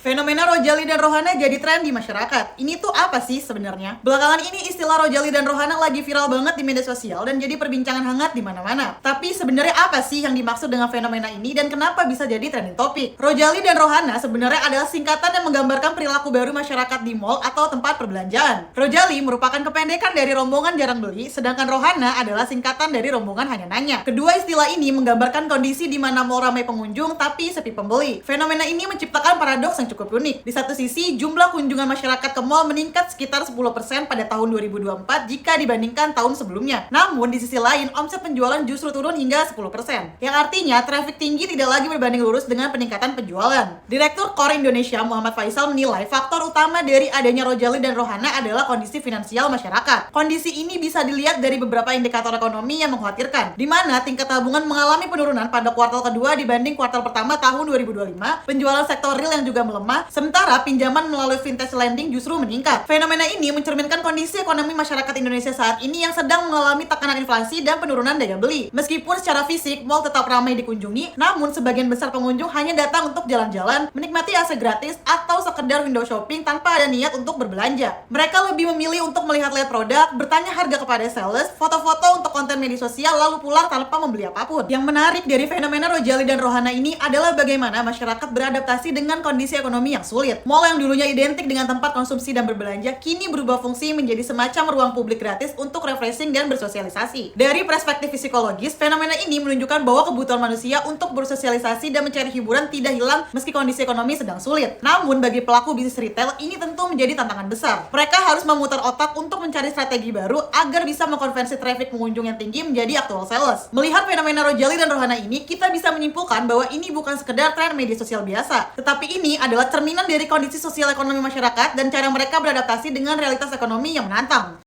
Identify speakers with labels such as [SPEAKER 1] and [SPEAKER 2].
[SPEAKER 1] Fenomena Rojali dan Rohana jadi tren di masyarakat. Ini tuh apa sih sebenarnya? Belakangan ini istilah Rojali dan Rohana lagi viral banget di media sosial dan jadi perbincangan hangat di mana-mana. Tapi sebenarnya apa sih yang dimaksud dengan fenomena ini dan kenapa bisa jadi trending topik? Rojali dan Rohana sebenarnya adalah singkatan yang menggambarkan perilaku baru masyarakat di mall atau tempat perbelanjaan. Rojali merupakan kependekan dari rombongan jarang beli, sedangkan Rohana adalah singkatan dari rombongan hanya nanya. Kedua istilah ini menggambarkan kondisi di mana mall ramai pengunjung tapi sepi pembeli. Fenomena ini menciptakan paradoks yang cukup unik. Di satu sisi, jumlah kunjungan masyarakat ke mall meningkat sekitar 10% pada tahun 2024 jika dibandingkan tahun sebelumnya. Namun, di sisi lain, omset penjualan justru turun hingga 10%. Yang artinya, traffic tinggi tidak lagi berbanding lurus dengan peningkatan penjualan. Direktur Core Indonesia Muhammad Faisal menilai faktor utama dari adanya Rojali dan Rohana adalah kondisi finansial masyarakat. Kondisi ini bisa dilihat dari beberapa indikator ekonomi yang mengkhawatirkan, di mana tingkat tabungan mengalami penurunan pada kuartal kedua dibanding kuartal pertama tahun 2025, penjualan sektor real yang juga melemah, sementara pinjaman melalui vintage lending justru meningkat. Fenomena ini mencerminkan kondisi ekonomi masyarakat Indonesia saat ini yang sedang mengalami tekanan inflasi dan penurunan daya beli. Meskipun secara fisik mall tetap ramai dikunjungi, namun sebagian besar pengunjung hanya datang untuk jalan-jalan, menikmati AC gratis, atau sekedar window shopping tanpa ada niat untuk berbelanja. Mereka lebih memilih untuk melihat-lihat produk, bertanya harga kepada sales, foto-foto untuk konten media sosial, lalu pulang tanpa membeli apapun. Yang menarik dari fenomena Rojali dan Rohana ini adalah bagaimana masyarakat beradaptasi dengan kondisi ekonomi yang sulit. Mall yang dulunya identik dengan tempat konsumsi dan berbelanja, kini berubah fungsi menjadi semacam ruang publik gratis untuk refreshing dan bersosialisasi. Dari perspektif psikologis, fenomena ini menunjukkan bahwa kebutuhan manusia untuk bersosialisasi dan mencari hiburan tidak hilang meski kondisi ekonomi sedang sulit. Namun, bagi pelaku bisnis retail, ini tentu menjadi tantangan besar. Mereka harus memutar otak untuk mencari strategi baru agar bisa mengkonversi traffic pengunjung yang tinggi menjadi actual sales. Melihat fenomena Rojali dan Rohana ini, kita bisa menyimpulkan bahwa ini bukan sekedar tren media sosial biasa, tetapi ini adalah cerminan dari kondisi sosial ekonomi masyarakat dan cara mereka beradaptasi dengan realitas ekonomi yang menantang.